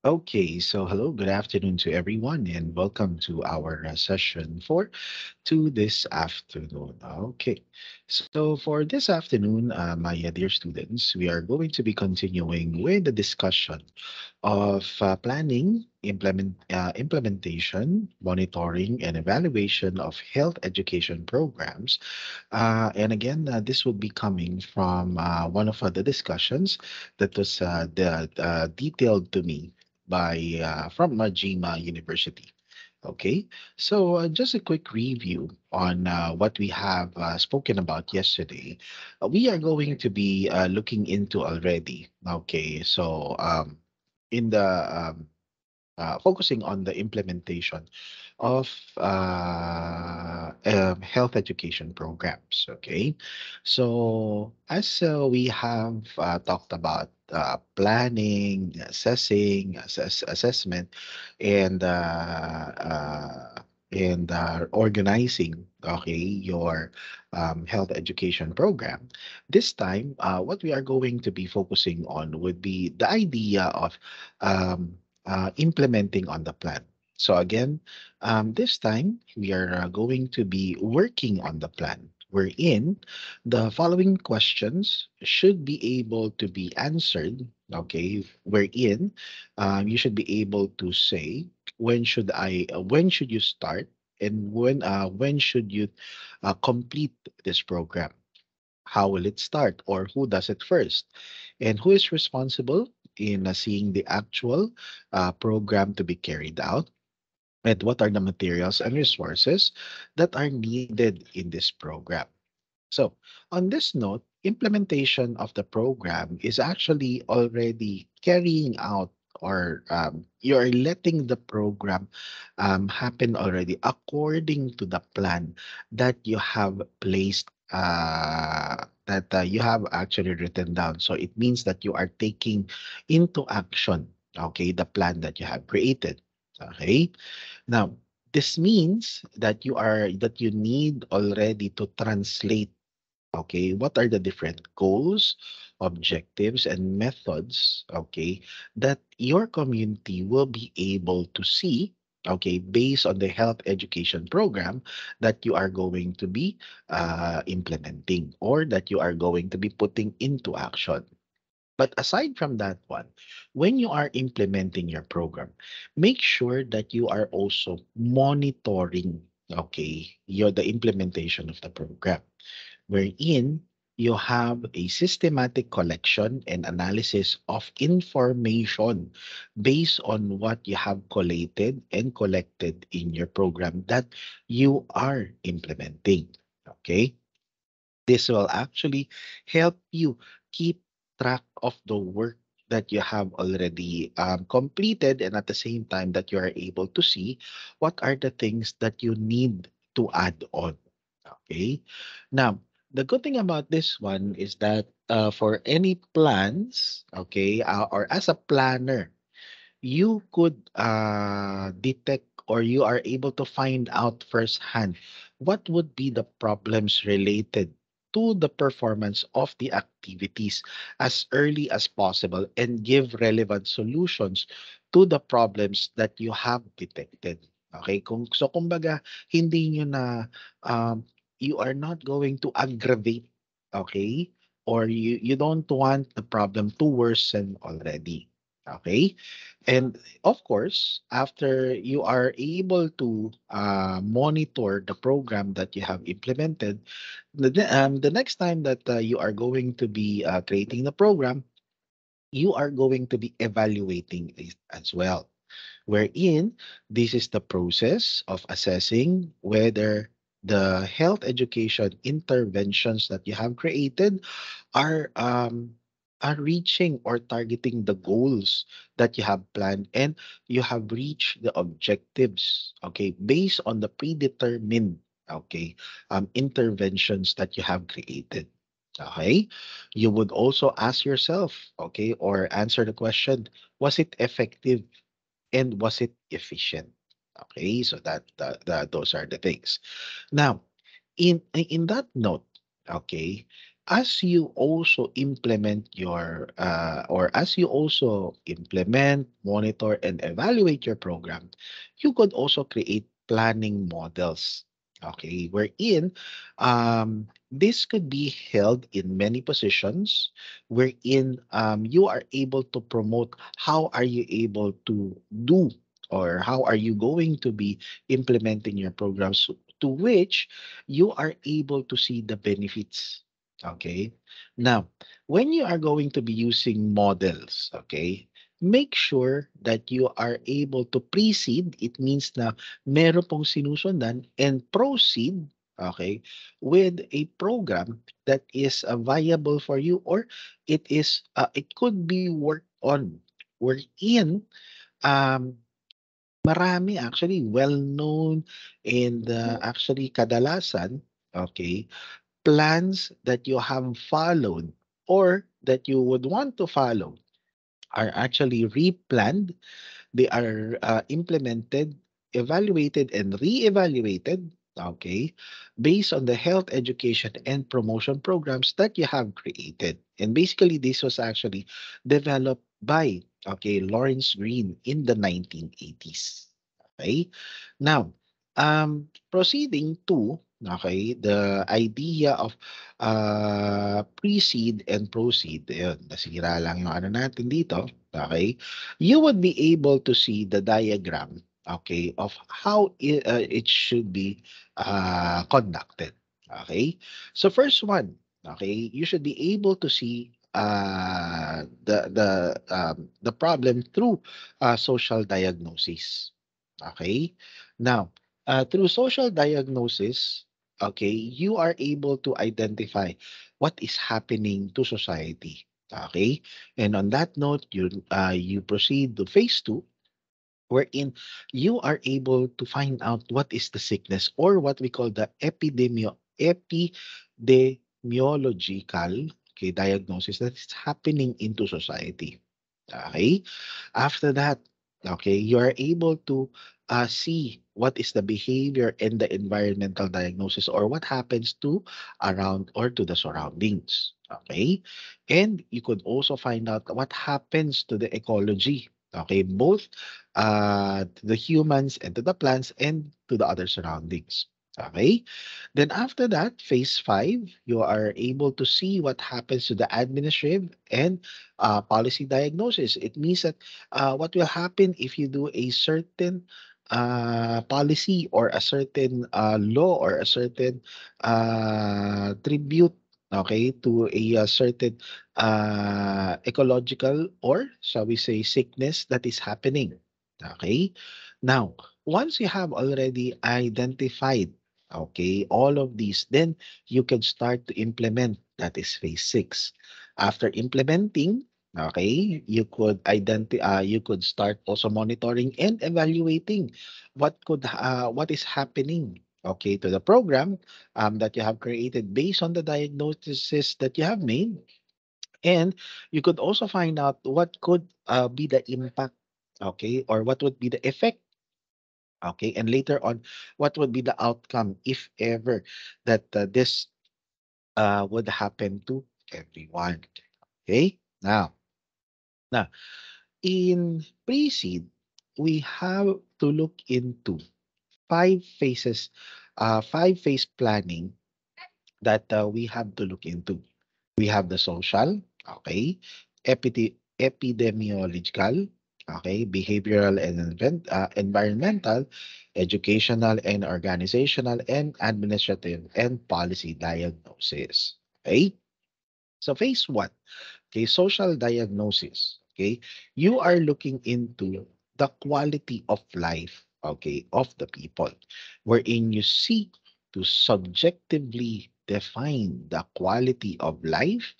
Okay, so hello, good afternoon to everyone, and welcome to our session for this afternoon. Okay, so for this afternoon, my dear students, we are going to be continuing with the discussion of planning, implementation, monitoring, and evaluation of health education programs. And again, this will be coming from one of the discussions that was detailed to me by from Majima University. Okay, so just a quick review on what we have spoken about yesterday. We are going to be looking into already. Okay, so in the focusing on the implementation of health education programs. Okay, so as we have talked about planning, assessing, assessment, and organizing. Okay, your health education program. This time, what we are going to be focusing on would be the idea of um, implementing on the plan. So again, this time we are going to be working on the plan. Wherein the following questions should be able to be answered. Okay, wherein you should be able to say when should you start, and when should you complete this program? How will it start, or who does it first, and who is responsible in seeing the actual program to be carried out, and what are the materials and resources that are needed in this program. So, on this note, implementation of the program is actually already carrying out, or you're letting the program happen already according to the plan that you have placed, that you have actually written down. So, it means that you are taking into action, okay, the plan that you have created. Okay. Now, this means that you need already to translate. Okay, what are the different goals, objectives, and methods, okay, that your community will be able to see, okay, based on the health education program that you are going to be implementing, or that you are going to be putting into action. But aside from that one, when you are implementing your program, make sure that you are also monitoring, okay, the implementation of the program, wherein you have a systematic collection and analysis of information based on what you have collated and collected in your program that you are implementing. Okay? This will actually help you keep track of the work that you have already completed, and at the same time that you are able to see what are the things that you need to add on. Okay. Now, the good thing about this one is that for any plans, okay, or as a planner, you could detect, or you are able to find out firsthand what would be the problems related to the performance of the activities as early as possible, and give relevant solutions to the problems that you have detected. Okay, so kumbaga hindi niyo na um, you are not going to aggravate, okay, or you don't want the problem to worsen already. Okay, and of course, after you are able to monitor the program that you have implemented, the next time that you are going to be creating the program, you are going to be evaluating it as well. Wherein this is the process of assessing whether the health education interventions that you have created are um are reaching or targeting the goals that you have planned, and you have reached the objectives, okay, based on the predetermined, okay, interventions that you have created. Okay, you would also ask yourself, okay, or answer the question, was it effective, and was it efficient? Okay, so those are the things. Now, in that note, okay, as you also implement or as you also implement, monitor, and evaluate your program, you could also create planning models. Okay, wherein this could be held in many positions, wherein you are able to promote how are you able to do or how are you going to be implementing your programs to which you are able to see the benefits. Okay. Now, when you are going to be using models, okay, make sure that you are able to precede. It means na meron pong sinusundan and proceed, okay, with a program that is viable for you or it could be worked on. Wherein um, marami actually well-known and actually kadalasan, okay, plans that you have followed or that you would want to follow are actually replanned. They are implemented, evaluated, and re-evaluated. Okay, based on the health education and promotion programs that you have created. And basically, this was actually developed by Lawrence Green in the 1980s. Okay, now proceeding to the idea of precede and proceed. Ayun, nasira lang yung ano natin dito. Okay, you would be able to see the diagram, okay, of how it should be conducted. Okay, so first one, okay, you should be able to see the problem through social diagnosis. Okay, now through social diagnosis, okay, you are able to identify what is happening to society. Okay, and on that note, you proceed to phase two, wherein you are able to find out what is the sickness or what we call the epidemiological diagnosis that is happening into society. Okay. After that, okay, you are able to see what is the behavior and the environmental diagnosis or what happens to around or to the surroundings. Okay. And you could also find out what happens to the ecology. Okay, both to the humans and to the plants and to the other surroundings. Okay. Then after that, phase five, you are able to see what happens to the administrative and policy diagnosis. It means that what will happen if you do a certain policy or a certain law or a certain tribute, okay, to a certain ecological or shall we say sickness that is happening. Okay. Now, once you have already identified, okay, all of these, then you can start to implement. That is phase six. After implementing, okay, you could start also monitoring and evaluating what is happening, okay, to the program that you have created based on the diagnoses that you have made. And you could also find out what could be the impact, okay, or what would be the effect, okay, and later on, what would be the outcome if ever that this would happen to everyone. Okay, now in pre-seed, we have to look into five phases, five phase planning that we have to look into. We have the social, okay, epidemiological, okay, behavioral and environmental, educational and organizational, and administrative and policy diagnosis. Okay, so phase one, okay, social diagnosis. Okay, you are looking into the quality of life, okay, of the people, wherein you seek to subjectively define the quality of life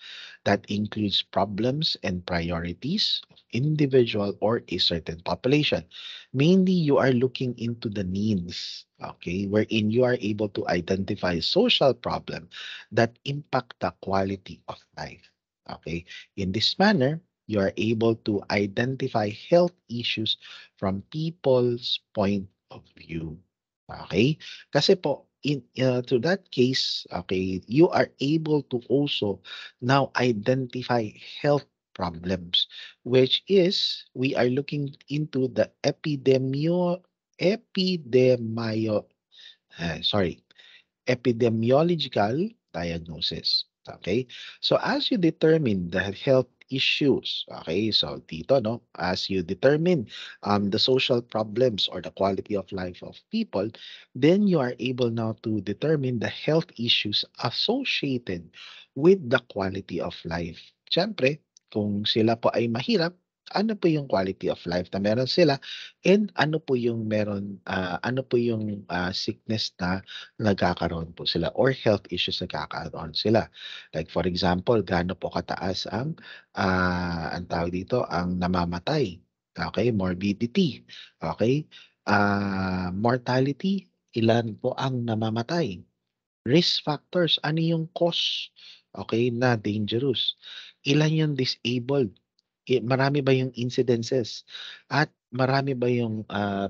that includes problems and priorities of individual or a certain population. Mainly, you are looking into the needs, okay, wherein you are able to identify social problem that impact the quality of life. Okay, in this manner, you are able to identify health issues from people's point of view. Okay? Kasi po, in to that case, okay, you are able to also now identify health problems, which is we are looking into the epidemio sorry, epidemiological diagnosis. Okay? So as you determine the health issues, okay, so dito, no, as you determine the social problems or the quality of life of people, then you are able now to determine the health issues associated with the quality of life. Siyempre, kung sila po ay mahirap, ano po yung quality of life na meron sila and ano po yung ano po yung sickness na nagkakaroon po sila or health issues nagkakaroon sila. Like for example, gaano po kataas ang tawag dito, ang namamatay. Okay, morbidity. Okay, mortality, ilan po ang namamatay? Risk factors, ano yung cause, okay, na dangerous? Ilan yung disabled? Marami ba yung incidences? At marami ba yung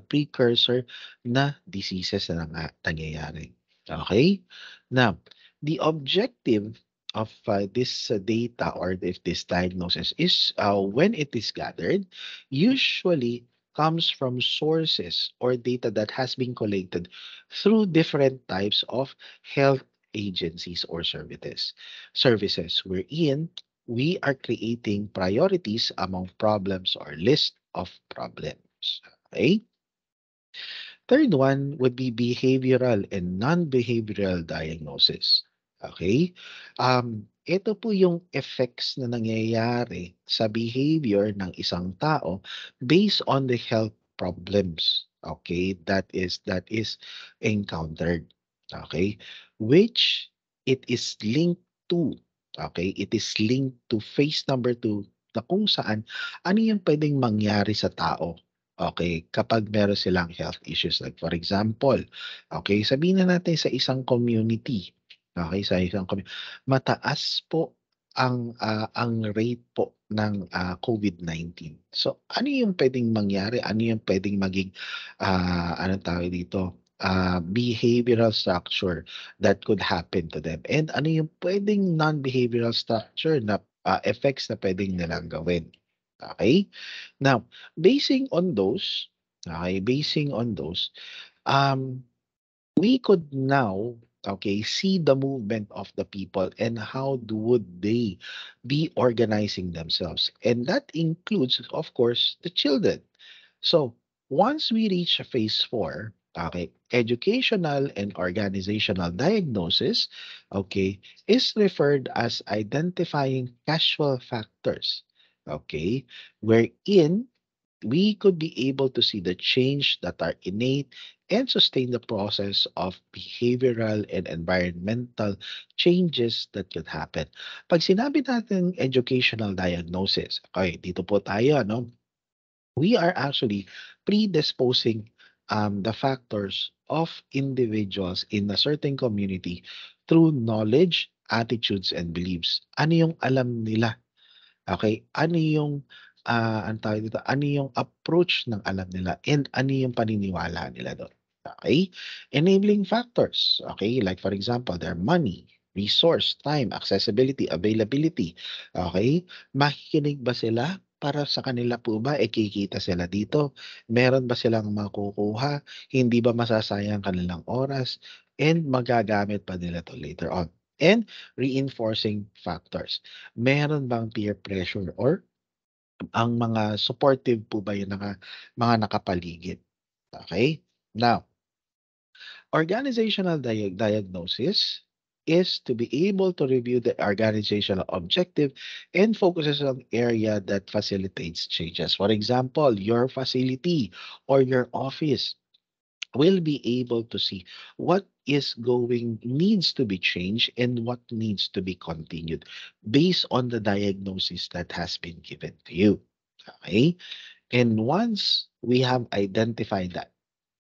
precursor na diseases na nangyayari? Okay? Now, the objective of this data or if this diagnosis is when it is gathered, usually comes from sources or data that has been collected through different types of health agencies or services wherein we are creating priorities among problems or list of problems. Okay? Third one would be behavioral and non-behavioral diagnosis. Okay? Ito po yung effects na nangyayari sa behavior ng isang tao based on the health problems. Okay? That is encountered. Okay? Which it is linked to. Okay? It is linked to phase number two na kung saan ano yung pwedeng mangyari sa tao. Okay, kapag meron silang health issues like for example, okay, sabihin na natin sa isang community, okay, sa isang mataas po ang rate po ng COVID-19. So ano yung pwedeng mangyari? Ano yung pwedeng maging anong tawag dito? Behavioral structure that could happen to them. And ano yung pwedeng non-behavioral structure na effects na pwedeng nilang gawin. Okay? Now, basing on those, okay, basing on those, um, we could now, okay, see the movement of the people and how would they be organizing themselves. And that includes, of course, the children. So, once we reach phase four, okay, educational and organizational diagnosis, okay, is referred as identifying casual factors, okay, wherein we could be able to see the change that are innate and sustain the process of behavioral and environmental changes that could happen. Pag sinabi natin educational diagnosis, okay, dito po tayo, ano, we are actually predisposing the factors of individuals in a certain community through knowledge, attitudes, and beliefs. Ano yung alam nila. Okay, ano yung, ang tawag dito, ano yung approach ng alam nila and ano yung paniniwala nila do'n, okay? Enabling factors, okay, like for example, their money, resource, time, accessibility, availability, okay? Makikinig ba sila? Para sa kanila po ba, kikita sila dito? Meron ba silang makukuha? Hindi ba masasayang kanilang oras? And magagamit pa nila 'to later on. And reinforcing factors. Meron bang peer pressure or ang mga supportive po ba yung mga nakapaligid, okay? Now, organizational diagnosis is to be able to review the organizational objective and focuses on area that facilitates changes. For example, your facility or your office will be able to see what is going needs to be changed and what needs to be continued based on the diagnosis that has been given to you. Okay? And once we have identified that,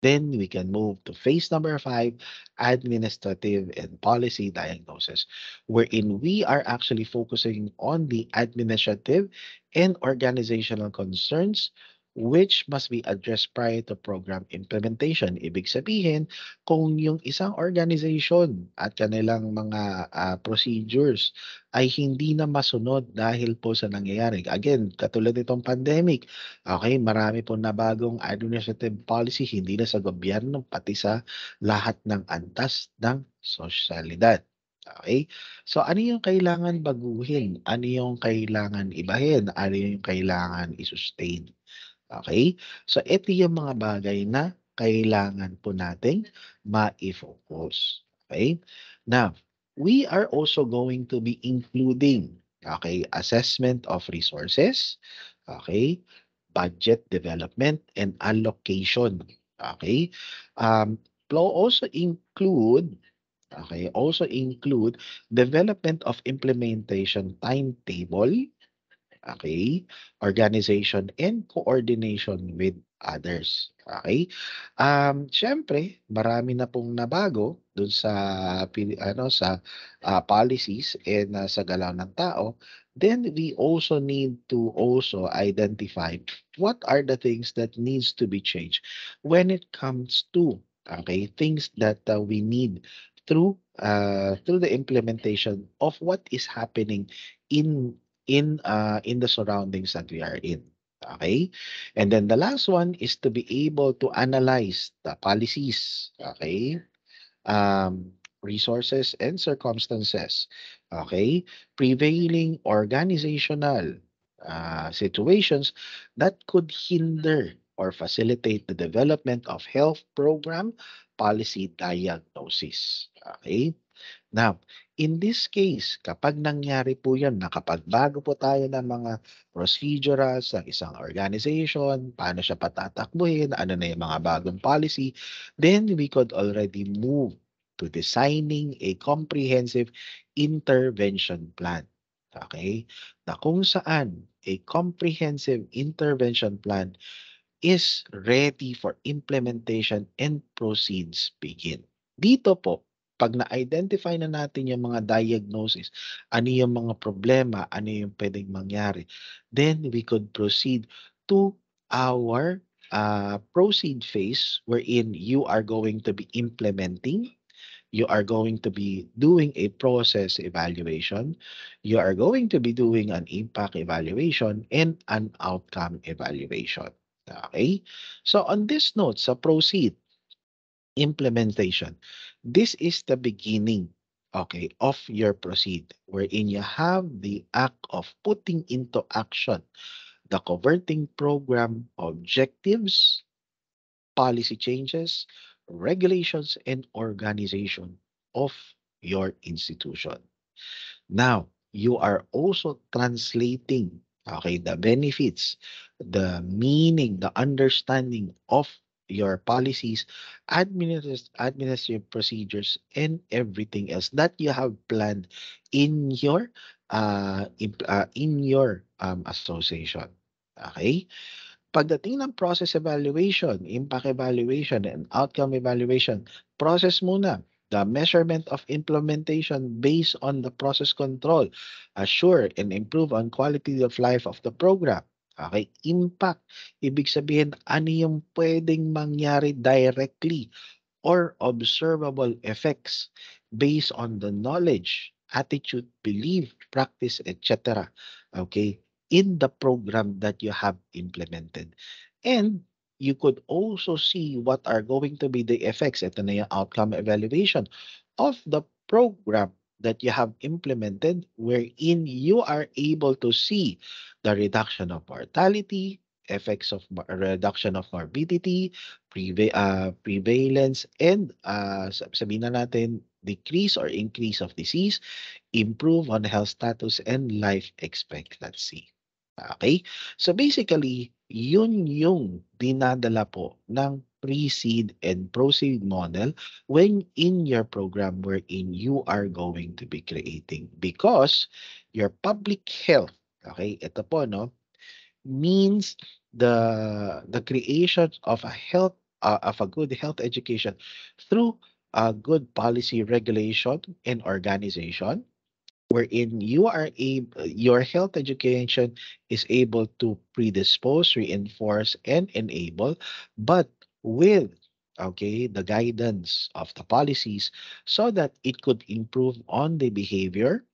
then we can move to phase number five, administrative and policy diagnosis, wherein we are actually focusing on the administrative and organizational concerns which must be addressed prior to program implementation. Ibig sabihin, kung yung isang organization at kanilang mga procedures ay hindi na masunod dahil po sa nangyayari. Again, katulad nitong pandemic, okay, marami po na bagong administrative policy, hindi na sa gobyerno, pati sa lahat ng antas ng sosyalidad. Okay? So, ano yung kailangan baguhin? Ano yung kailangan ibahin? Ano yung kailangan i-sustain? Okay. So, ito yung mga bagay na kailangan po nating mai-focus, okey? Now, we are also going to be including, okay, assessment of resources, okay, budget development and allocation, okay? Will also include, okay, also include development of implementation timetable, okay, organization and coordination with others. Okay? Siyempre, marami na pong nabago dun sa policies and sa galaw ng tao. Then we also need to also identify what are the things that needs to be changed when it comes to, okay, things that we need through the implementation of what is happening in in the surroundings that we are in. Okay? And then the last one is to be able to analyze the policies, okay? Resources and circumstances, okay? Prevailing organizational situations that could hinder or facilitate the development of health program policy diagnosis. Okay? Now, in this case, kapag nangyari po 'yan na kapag bago po tayo ng mga procedures sa isang organization, paano siya patatakbuhin, ano na yung mga bagong policy, then we could already move to designing a comprehensive intervention plan. Okay? Na kung saan a comprehensive intervention plan is ready for implementation and proceeds begin. Dito po, pag na-identify na natin yung mga diagnosis, ano yung mga problema, ano yung pwedeng mangyari, then we could proceed to our proceed phase wherein you are going to be implementing, you are going to be doing a process evaluation, you are going to be doing an impact evaluation, and an outcome evaluation. Okay? So on this note, sa proceed, implementation, this is the beginning, okay, of your proceed, wherein you have the act of putting into action the converting program objectives, policy changes, regulations, and organization of your institution. Now, you are also translating, okay, the benefits, the meaning, the understanding of your policies, administrative procedures, and everything else that you have planned in your association. Okay? Pagdating ng process evaluation, impact evaluation, and outcome evaluation, process muna the measurement of implementation based on the process control, assure and improve on quality of life of the program. Okay, impact. Ibig sabihin, ano yung pwedeng mangyari directly or observable effects based on the knowledge, attitude, belief, practice, etc. Okay, in the program that you have implemented. And you could also see what are going to be the effects. Ito na yung outcome evaluation of the program that you have implemented wherein you are able to see the reduction of mortality, effects of reduction of morbidity, prevalence, and sabihin na natin, decrease or increase of disease, improve on health status, and life expectancy. Okay? So basically, yun yung dinadala po ng pre-seed and proceed model when in your program wherein you are going to be creating. Because your public health, okay, ito po, no, means the creation of a good health education through a good policy regulation and organization, wherein you are able, your health education is able to predispose, reinforce, and enable, but with the guidance of the policies so that it could improve on the behavior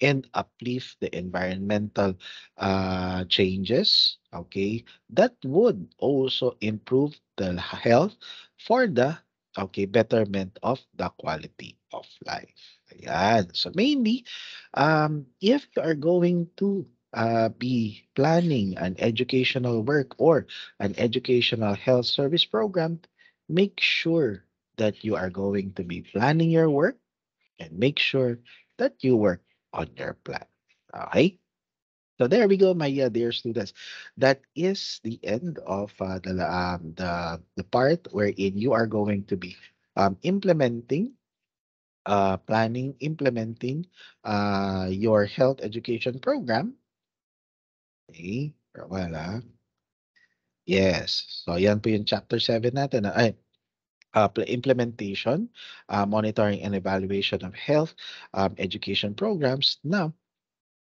and uplift the environmental changes, that would also improve the health for the betterment of the quality of life. Ayan. So mainly, if you are going to be planning an educational work or an educational health service program, make sure that you are going to be planning your work and make sure that you work on your plan. Okay? So there we go, my dear students. That is the end of the part wherein you are going to be implementing, implementing your health education program. Okay? Wala. Yes. So yan po yung chapter 7 natin. Ay, implementation, monitoring and evaluation of health education programs. Now,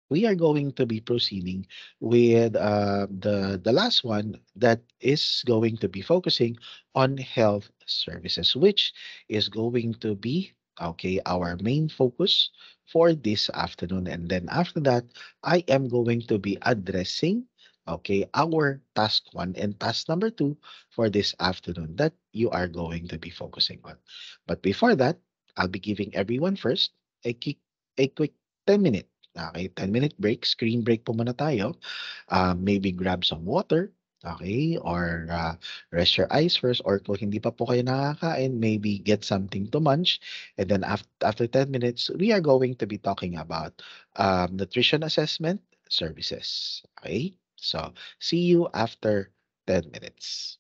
we are going to be proceeding with the last one that is going to be focusing on health services, which is going to be our main focus for this afternoon. And then after that, I am going to be addressing our task one and task number two for this afternoon that you are going to be focusing on. But before that, I'll be giving everyone first a quick 10 minute. Okay, 10-minute break, screen break po muna tayo. Maybe grab some water, okay? Or rest your eyes first. Or kung hindi pa po kayo nakakain, maybe get something to munch. And then after 10 minutes, we are going to be talking about nutrition assessment services. Okay? So, see you after 10 minutes.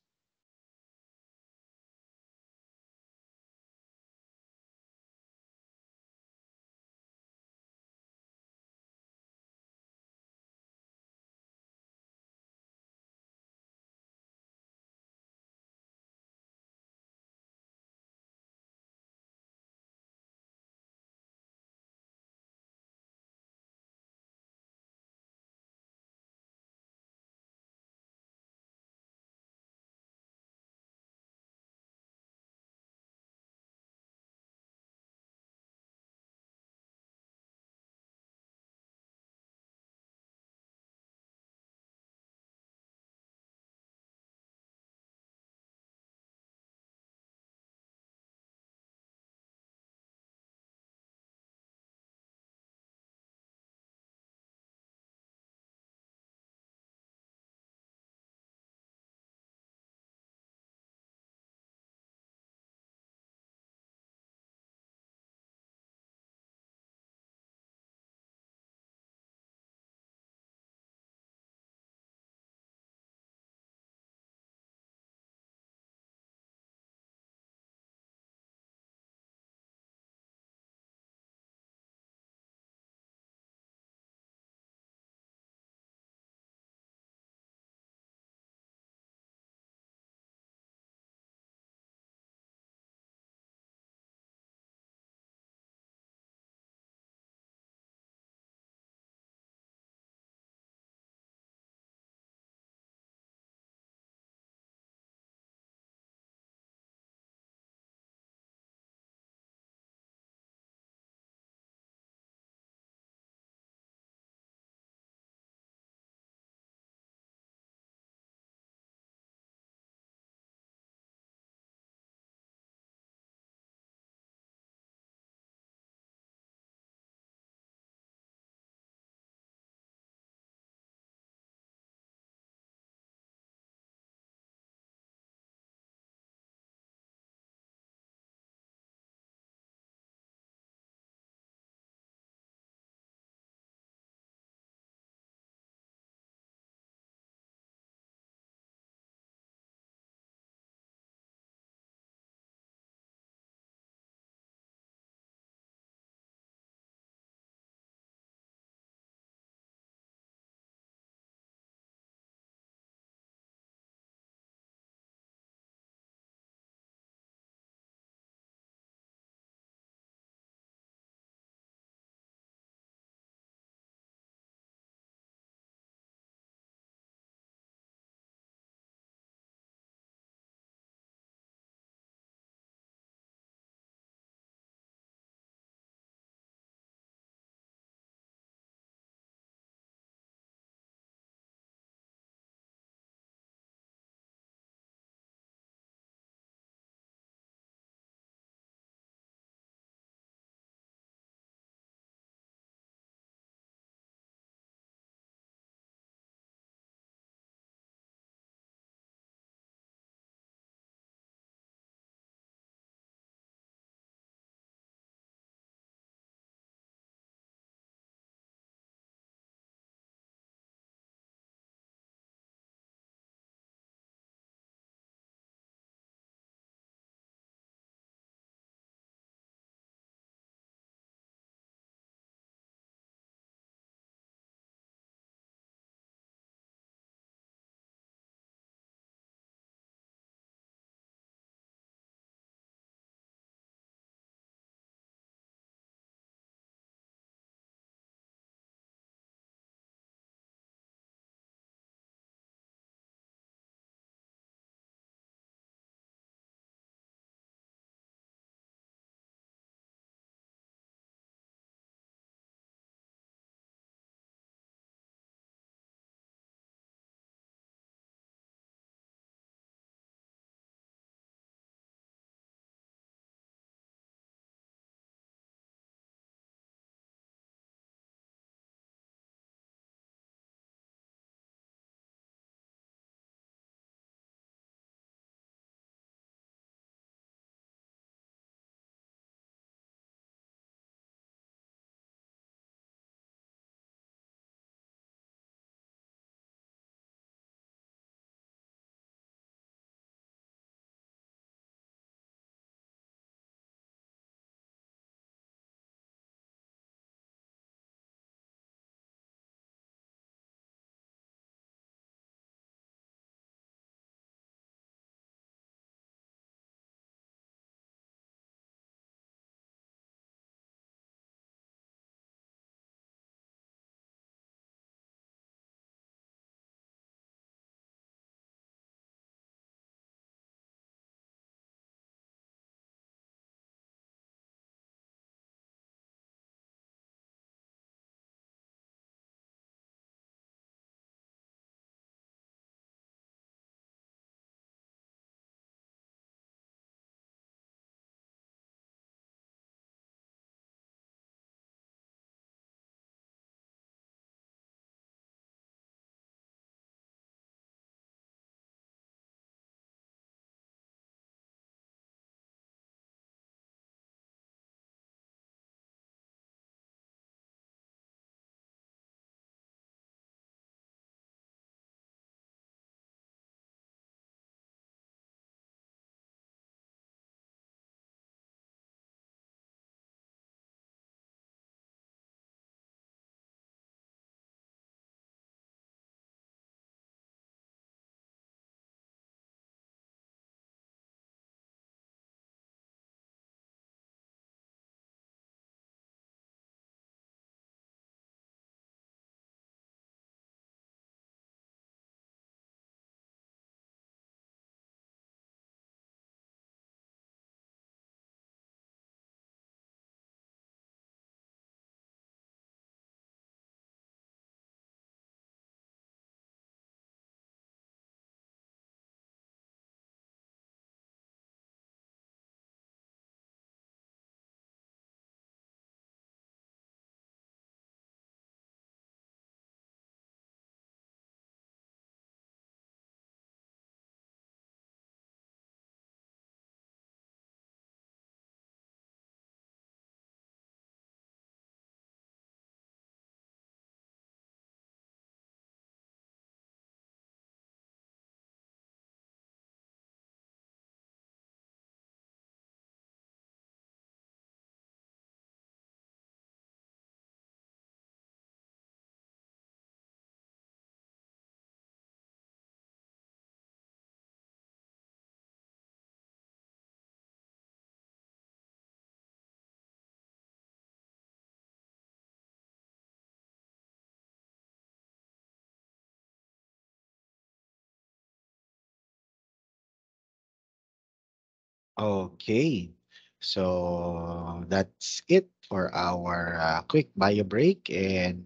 Okay. So that's it for our quick bio break and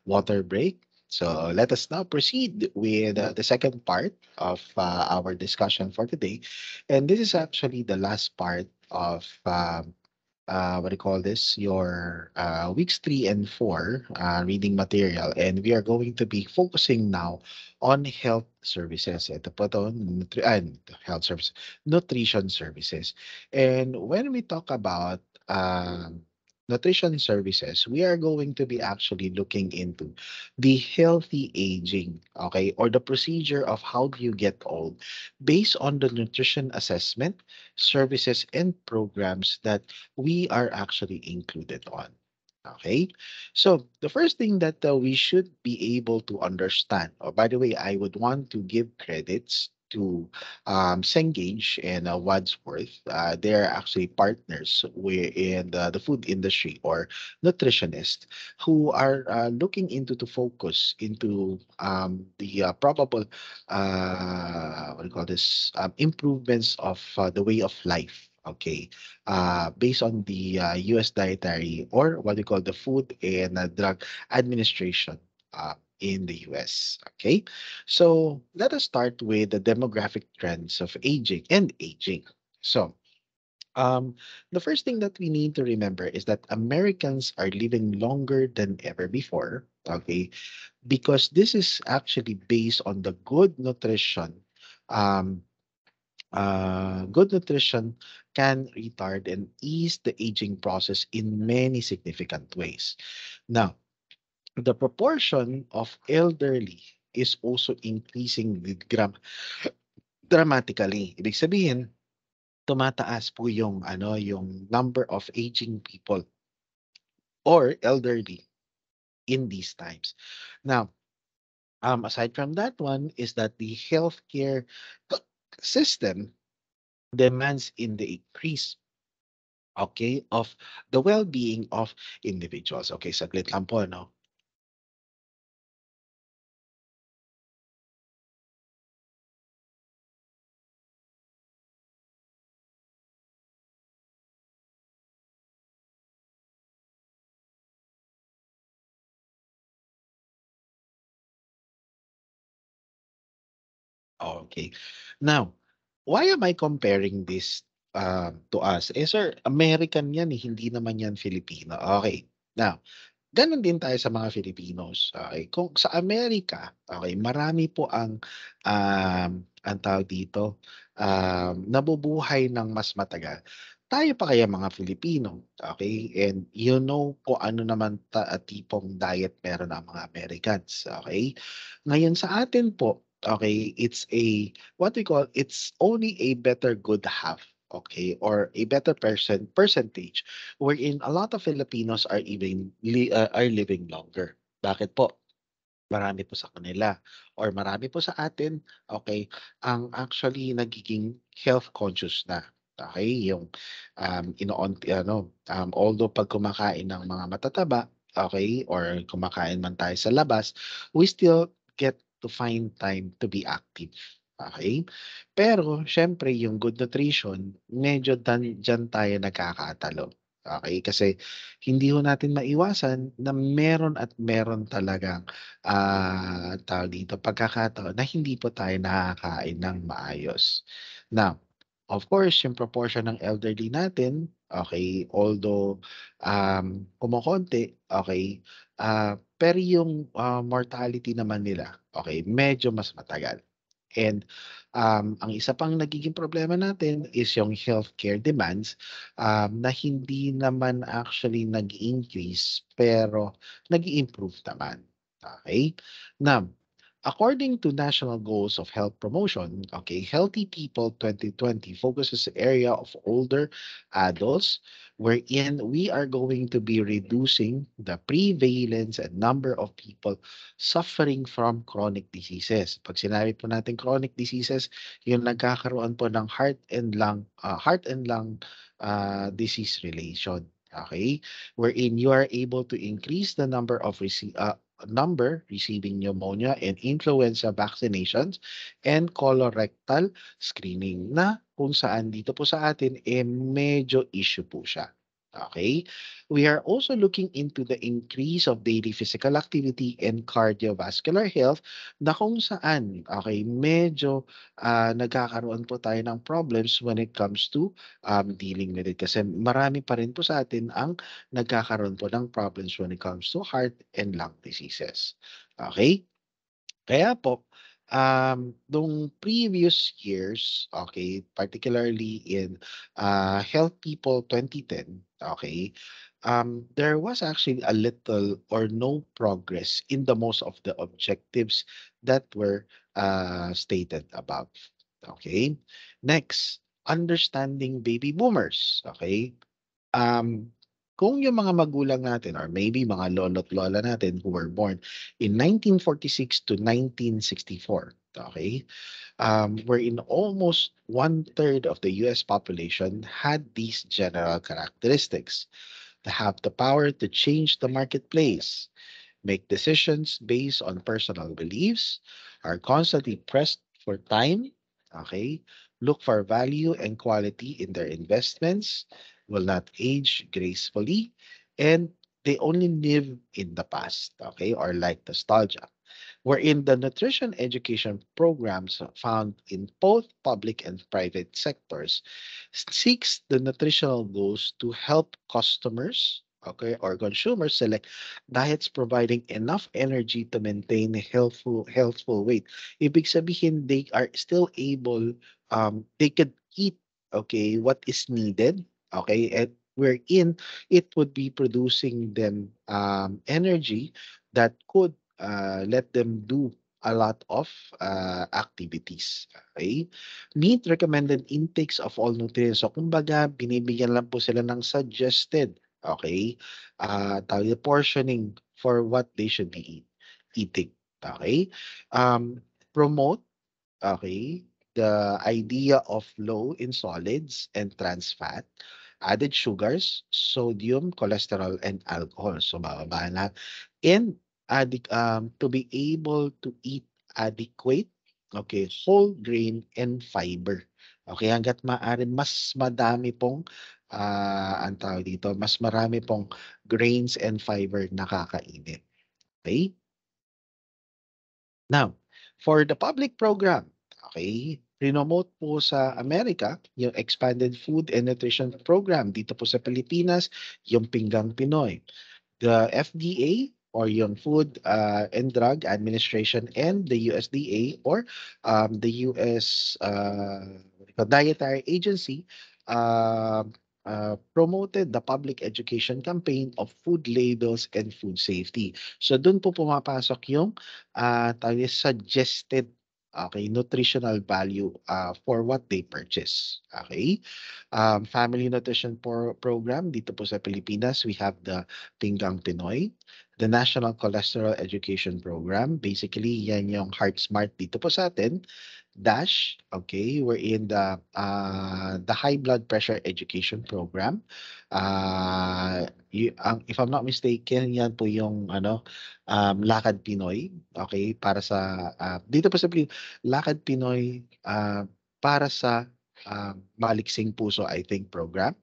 water break. So let us now proceed with the second part of our discussion for today. And this is actually the last part of what do you call this? Your weeks 3 and 4 reading material. And we are going to be focusing now on health services. Ito po to, health service, nutrition services. And when we talk about nutrition services, we are going to be actually looking into the healthy aging, okay, or the procedure of how do you get old based on the nutrition assessment, services, and programs that we are actually included on. Okay, so the first thing that we should be able to understand, or by the way, I would want to give credits to Cengage and Wadsworth. They're actually partners in the food industry or nutritionists who are looking into to focus into the probable what do you call this improvements of the way of life. Okay, based on the U.S. dietary or what we call the Food and Drug Administration in the U.S. Okay, so let us start with the demographic trends of aging and aging. So, the first thing that we need to remember is that Americans are living longer than ever before. Okay, because this is actually based on the good nutrition. Um, Good nutrition can retard and ease the aging process in many significant ways. Now, the proportion of elderly is also increasing dramatically. Ibig sabihin, tumataas po yung yung number of aging people or elderly in these times. Now, aside from that one is that the healthcare system demands in the increase, okay, of the well-being of individuals. Okay, saglit lang po, no? Okay. Now, why am I comparing this to us? Eh, sir, American yan eh, hindi naman yan Filipino. Okay. Now, gano'n din tayo sa mga Filipinos, okey. Kung sa Amerika, okey, marami po ang tawag dito, nabubuhay ng mas matagal. Tayo pa kaya mga Filipino, okey, and you know kung ano naman tipong diet meron ang mga Americans, okey. Ngayon sa atin po, okey, it's a what we call, it's only a better good half, okey, or a better percentage wherein a lot of Filipinos are are living longer. Bakit po? Marami po sa kanila or marami po sa atin, okay, ang actually nagiging health conscious na. Okay, yung although pag kumakain ng mga matataba, okay, or kumakain man tayo sa labas, we still get to find time to be active. Okay? Pero siyempre yung good nutrition, medyo diyan tayo nagkakatalo. Okay? Kasi hindi ho natin maiwasan na meron at meron talagang tawag dito, pagkakataon na hindi po tayo nakakain ng maayos. Now, of course, yung proportion ng elderly natin, okay, although kumokonti, okay, pero yung mortality naman nila, okay, medyo mas matagal. And ang isa pang nagiging problema natin is yung healthcare demands na hindi naman actually nag-increase pero nag-improve naman. Okay? Now, according to national goals of health promotion, okay, Healthy People 2020 focuses the area of older adults wherein we are going to be reducing the prevalence and number of people suffering from chronic diseases. Pag sinabi po natin chronic diseases, yung nagkakaroon po ng heart and lung disease relation. Okay? Wherein you are able to increase the number receiving pneumonia and influenza vaccinations and colorectal screening na kung saan dito po sa atin, medyo issue po siya. Okay? We are also looking into the increase of daily physical activity and cardiovascular health na kung saan, okay, medyo nagkakaroon po tayo ng problems when it comes to dealing with it. Kasi marami pa rin po sa atin ang nagkakaroon po ng problems when it comes to heart and lung diseases. Okay? Kaya po, nung previous years, okay, particularly in Health People 2010, okay, there was actually a little or no progress in the most of the objectives that were stated above. Okay. Next, understanding baby boomers. Okay. Um, kung yung mga magulang natin or maybe mga lolo't lola natin who were born in 1946 to 1964, okay, wherein almost one-third of the US population had these general characteristics. To have the power to change the marketplace, make decisions based on personal beliefs, are constantly pressed for time, okay, look for value and quality in their investments, will not age gracefully, and they only live in the past, okay, or like nostalgia. Wherein the nutrition education programs found in both public and private sectors seeks the nutritional goals to help customers, okay, or consumers select diets providing enough energy to maintain a healthful weight. Ibig sabihin, they are still able, they could eat, okay, what is needed, okay, and wherein it would be producing them energy that could let them do a lot of activities. Okay? Meet recommended intakes of all nutrients. So, kumbaga, binibigyan lang po sila ng suggested, okay, tawag yung portioning for what they should be eating. Okay? Promote, okay, the idea of low in solids and trans fat, added sugars, sodium, cholesterol, and alcohol. So, bababa na. And to be able to eat adequate, okay, whole grain and fiber. Okay, hangga't maaari mas madami pong ang tawag dito, mas marami pong grains and fiber na kakainin. Okay? Now, for the public program, okay, rinomote po sa Amerika yung Expanded Food and Nutrition Program. Dito po sa Pilipinas, yung Pinggang Pinoy. The FDA or yung Food and Drug Administration and the USDA or the US Dietary Agency uh, promoted the public education campaign of food labels and food safety. So doon po pumapasok yung suggested, okay, nutritional value for what they purchase. Okay? Family nutrition program dito po sa Pilipinas, we have the Pinggang Pinoy, the National Cholesterol Education Program. Basically, yan yung Heart Smart dito po sa atin. DASH, okay, we're in the high blood pressure education program. If I'm not mistaken, yan po yung Lakad Pinoy, okay, para sa dito po sa Lakad Pinoy para sa Maliksing Puso, I think, program.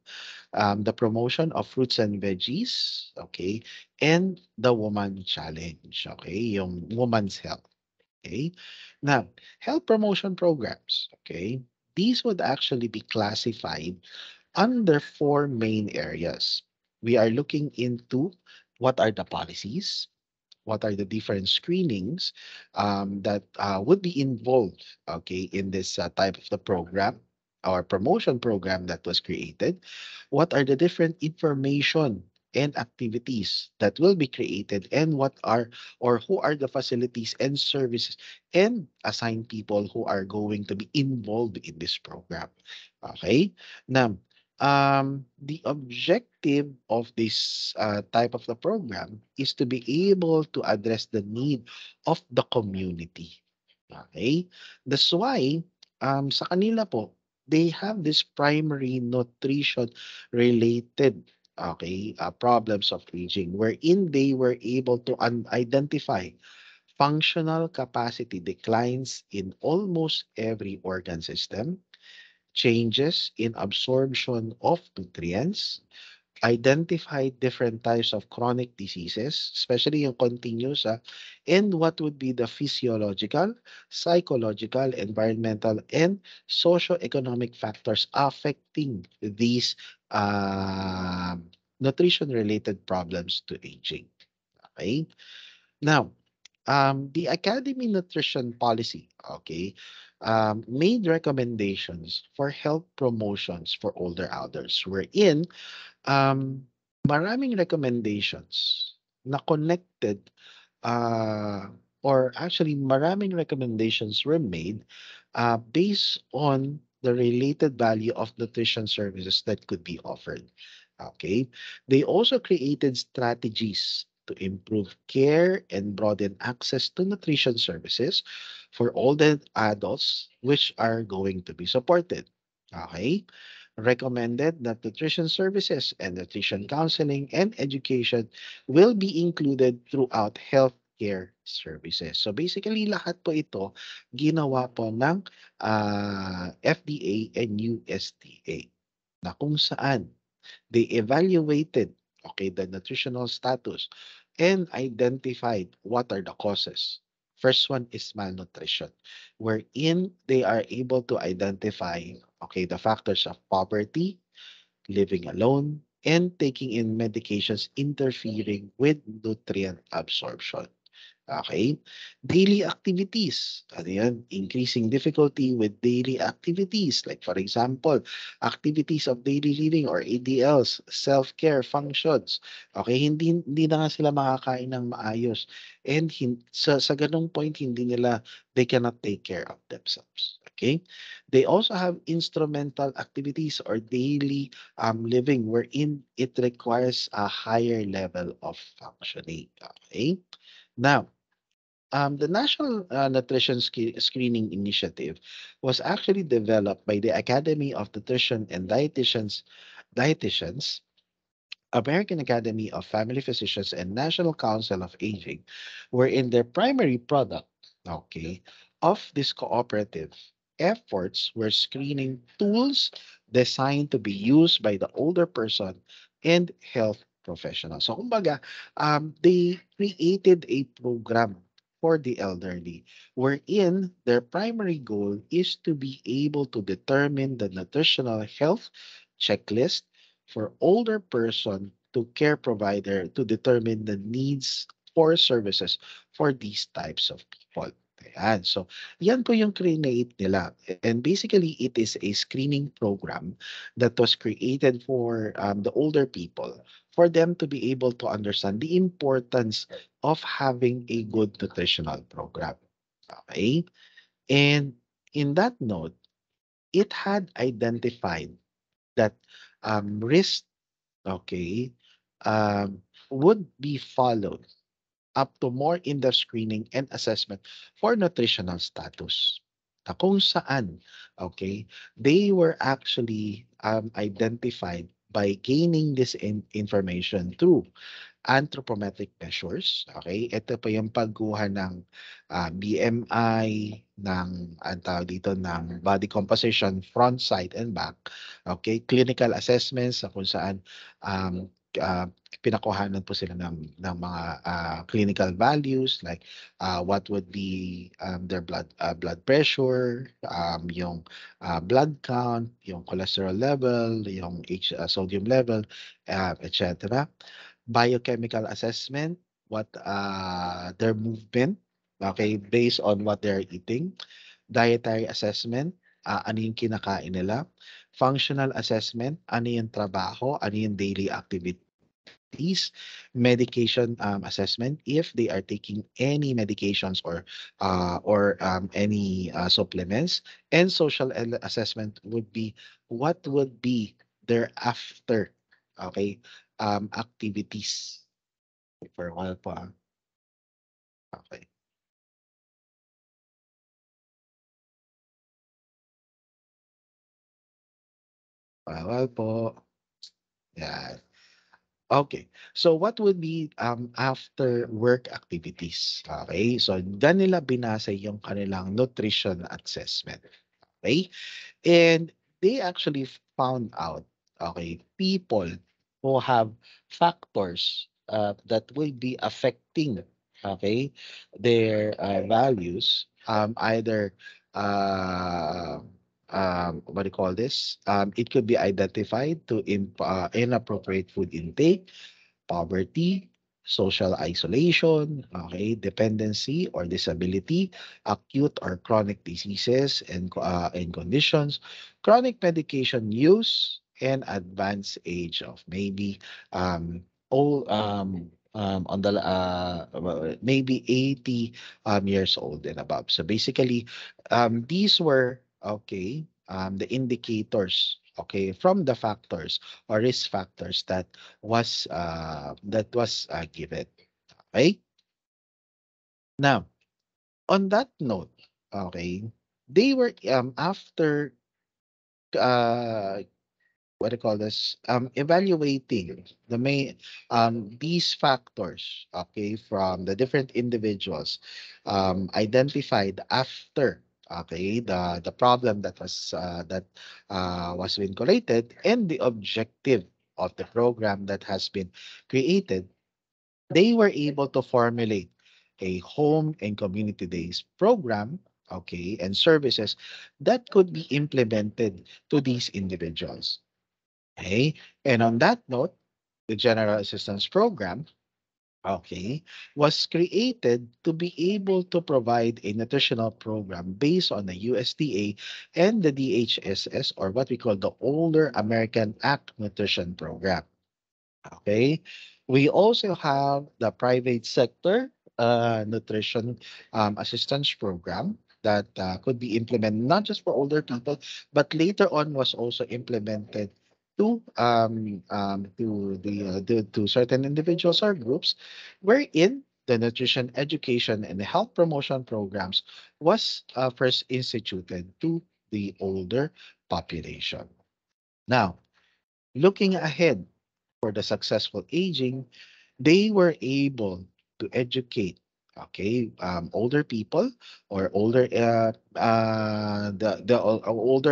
The promotion of fruits and veggies, okay, and the Woman Challenge, okay, yung woman's health. Okay. Now, health promotion programs, okay, these would actually be classified under four main areas. We are looking into what are the policies, what are the different screenings that would be involved, okay, in this type of the program or promotion program that was created. What are the different information and activities that will be created, and what are or who are the facilities and services and assigned people who are going to be involved in this program. Okay. Now, the objective of this type of the program is to be able to address the need of the community. Okay? That's why sa kanila po, they have this primary nutrition related, okay, problems of aging, wherein they were able to identify functional capacity declines in almost every organ system, changes in absorption of nutrients, identify different types of chronic diseases, especially yung continuous, and what would be the physiological, psychological, environmental, and socio-economic factors affecting these nutrition-related problems to aging. Okay? Now, the Academy Nutrition Policy, okay, made recommendations for health promotions for older adults, wherein maraming recommendations na connected, uh, or actually maraming recommendations were made based on the related value of nutrition services that could be offered. Okay. They also created strategies to improve care and broaden access to nutrition services for older adults, which are going to be supported. Okay. Recommended that nutrition services and nutrition counseling and education will be included throughout healthcare services. So basically, lahat po ito ginawa po ng FDA and USDA na kung saan they evaluated, okay, the nutritional status and identified what are the causes. First one is malnutrition, wherein they are able to identify, okay, the factors of poverty, living alone, and taking in medications interfering with nutrient absorption. Okay? Daily activities. Ano yan? Increasing difficulty with daily activities. Like for example, activities of daily living or ADLs, self-care functions. Okay? Hindi na nga sila makakain ng maayos. And sa ganung point, hindi nila, they cannot take care of themselves. Okay? They also have instrumental activities or daily living wherein it requires a higher level of functioning. Okay? Now, the National Nutrition Screening Initiative was actually developed by the Academy of Nutrition and Dietitians, American Academy of Family Physicians, and National Council of Aging, wherein their primary product, okay, of this cooperative efforts were screening tools designed to be used by the older person and health professionals. So, kumbaga, they created a program for the elderly, wherein their primary goal is to be able to determine the nutritional health checklist for older person to care provider to determine the needs or services for these types of people. Ayan. So, yan po yung create nila. And basically, it is a screening program that was created for the older people for them to be able to understand the importance of having a good nutritional program. Okay? And in that note, it had identified that risk, okay, would be followed up to more in-depth screening and assessment for nutritional status. Na kung saan, okay, they were actually identified by gaining this information through anthropometric measures, okay? Ito po yung pagkuha ng BMI, ng ang tawag dito ng body composition front, side, and back. Okay? Clinical assessments na kung saan um, uh, pinakuhanan po sila ng mga clinical values like what would be their blood pressure, yung blood count, yung cholesterol level, yung sodium level, etc. Biochemical assessment, what their movement, okay, based on what they're eating. Dietary assessment, ano yung kinakain nila. Functional assessment, ano yung trabaho, ano yung daily activities. Medication assessment, if they are taking any medications or any supplements. And social assessment would be what would be their after, okay, activities. For a while po, Okay. Bawal po. Yan. Okay. So what would be after work activities? Okay. So dyan nila binasa yung kanilang nutrition assessment. Okay. And they actually found out, okay, people who have factors that will be affecting, okay, their values, either uh, what do you call this? It could be identified to inappropriate food intake, poverty, social isolation, okay, dependency or disability, acute or chronic diseases and conditions, chronic medication use, and advanced age of maybe old on the maybe 80 years old and above. So basically, these were okay the indicators, okay, from the factors or risk factors that was given. Okay. Now, on that note, okay, they were after uh what do you call this? Evaluating these factors, okay, from the different individuals identified after, okay, the problem that was being collated and the objective of the program that has been created. They were able to formulate a home and community days program, okay, and services that could be implemented to these individuals. Okay. And on that note, the General Assistance Program, okay, was created to be able to provide a nutritional program based on the USDA and the DHSS, or what we call the Older American Act Nutrition Program. Okay. We also have the private sector nutrition assistance program that could be implemented not just for older people, but later on was also implemented to certain individuals or groups, wherein the nutrition education and the health promotion programs was first instituted to the older population. Now, looking ahead for the successful aging, they were able to educate, okay, older people or older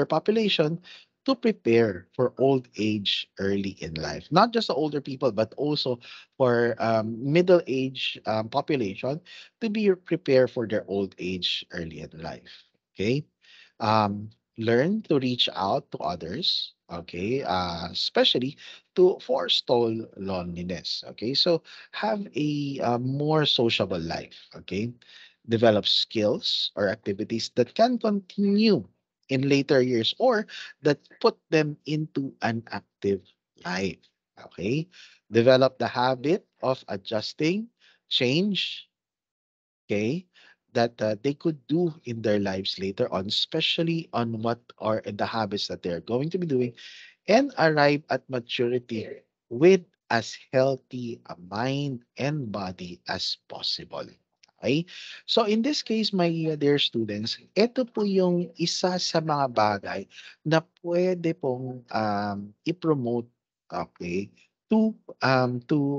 population to prepare for old age early in life. Not just the older people, but also for middle age population to be prepared for their old age early in life. Okay. Learn to reach out to others, okay, especially to forestall loneliness. Okay, so have a more sociable life. Okay, develop skills or activities that can continue in later years or that put them into an active life. Okay, develop the habit of adjusting, change, okay, that they could do in their lives later on, especially on what are the habits that they're going to be doing, and arrive at maturity with as healthy a mind and body as possible. Okay? So in this case, my dear students, ito po yung isa sa mga bagay na pwede pong i-promote, okay, to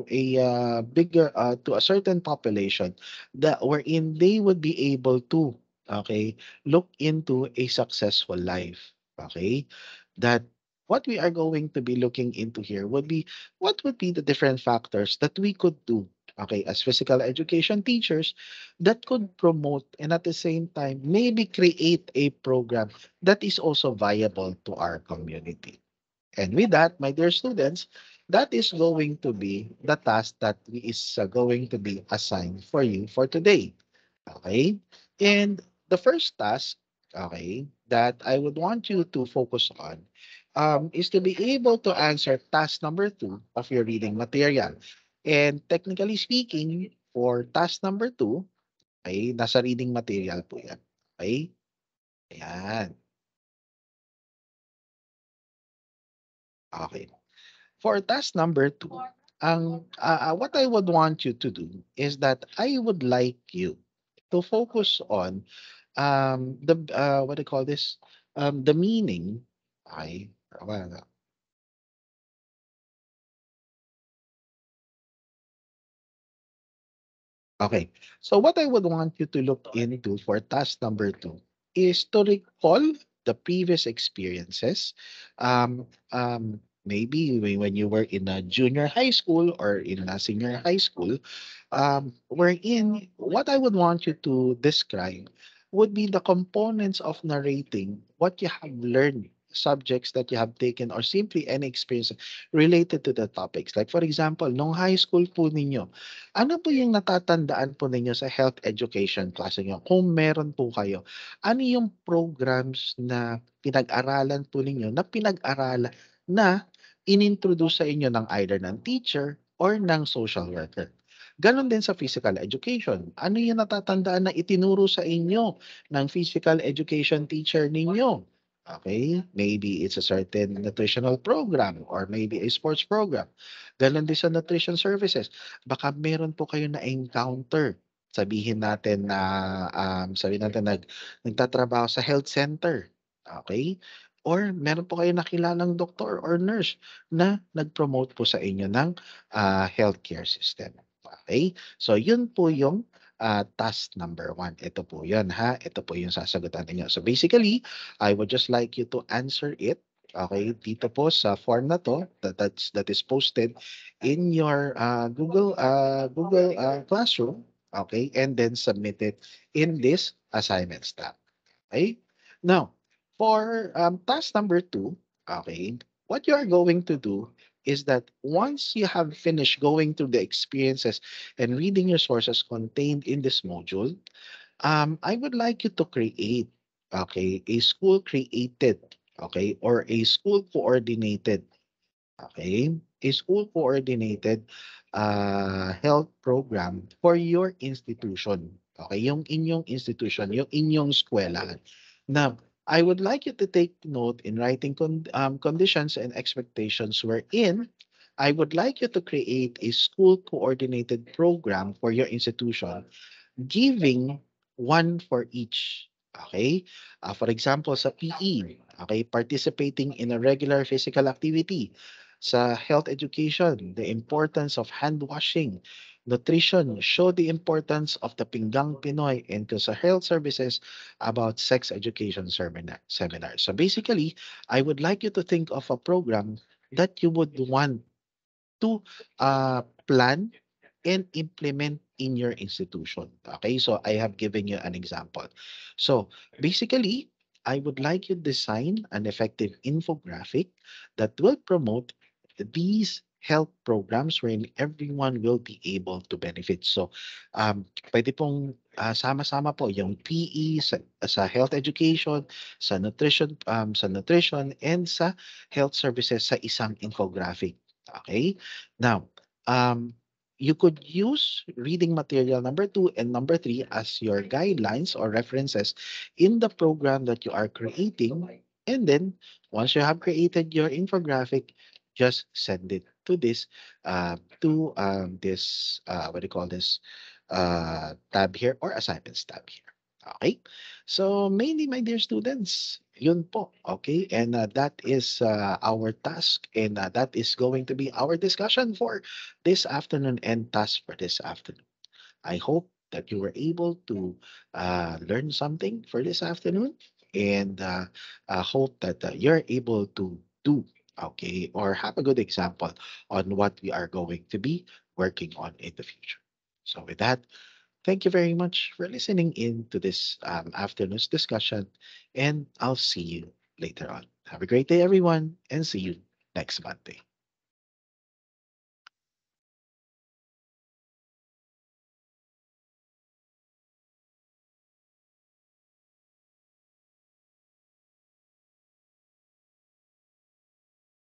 a certain population that wherein they would be able to, okay, look into a successful life. Okay? That what we are going to be looking into here would be what would be the different factors that we could do, okay, as physical education teachers, that could promote and at the same time maybe create a program that is also viable to our community. And with that, my dear students, that is going to be the task that is going to be assigned for you for today. Okay? And the first task, okay, that I would want you to focus on is to be able to answer task number 2 of your reading material. And technically speaking, for task number 2, okay, nasa reading material po yan. Okay? Ayan. Okay. For task number 2, what I would want you to do is that I would like you to focus on the what do you call this? The meaning. I well, okay. So what I would want you to look into for task number 2 is to recall. the previous experiences. Maybe when you were in a junior high school or in a senior high school, wherein what I would want you to describe would be the components of narrating what you have learned, subjects that you have taken, or simply any experience related to the topics. Like for example, nung high school po ninyo, ano po yung natatandaan po ninyo sa health education class niyo? Kung meron po kayo, ano yung programs na pinag-aralan po ninyo na pinag-aralan na inintroduce sa inyo ng either ng teacher or ng social worker? Ganon din sa physical education. Ano yung natatandaan na itinuro sa inyo ng physical education teacher ninyo? Okay? Maybe it's a certain nutritional program or maybe a sports program. Ganon din sa nutrition services. Baka meron po kayo na encounter. Sabihin natin na sabihin natin nagtatrabaho sa health center. Okay? Or meron po kayo nakilalang doktor or nurse na nag-promote po sa inyo ng healthcare system. Okay? So yun po yung task number one. Ito po yun ha. Ito po yung sasagutan ninyo. So basically, I would just like you to answer it. Okay, dito po sa form na to that is posted in your Google Classroom. Okay, and then submit it in this assignments tab. Okay. Now, for task number two, okay, what you are going to do is that once you have finished going through the experiences and reading your sources contained in this module, I would like you to create, okay, a school created, okay, or a school coordinated, okay, a school coordinated health program for your institution. Okay, yung inyong institution, yung inyong eskwela. Now, I would like you to take note in writing conditions and expectations wherein I would like you to create a school coordinated program for your institution, giving one for each. Okay? For example, sa PE, okay, participating in a regular physical activity. Sa health education, the importance of hand washing. Nutrition, show the importance of the Pinggang Pinoy, and to sa health services about sex education seminar. So basically, I would like you to think of a program that you would want to plan and implement in your institution. Okay, so I have given you an example. So basically, I would like you to design an effective infographic that will promote these health programs wherein everyone will be able to benefit. So, pwede pong sama-sama po yung PE sa health education, sa nutrition, and sa health services sa isang infographic. Okay? Now, um, you could use reading material number two and number three as your guidelines or references in the program that you are creating. And then, once you have created your infographic, just send it to this what do you call this tab here or assignments tab here. Okay, so mainly, my dear students, yun po. Okay, and that is our task, and that is going to be our discussion for this afternoon and task for this afternoon. I hope that you were able to learn something for this afternoon, and I hope that you're able to do, okay, or have a good example on what we are going to be working on in the future. So, with that, thank you very much for listening in to this afternoon's discussion, and I'll see you later on. Have a great day, everyone, and see you next Monday.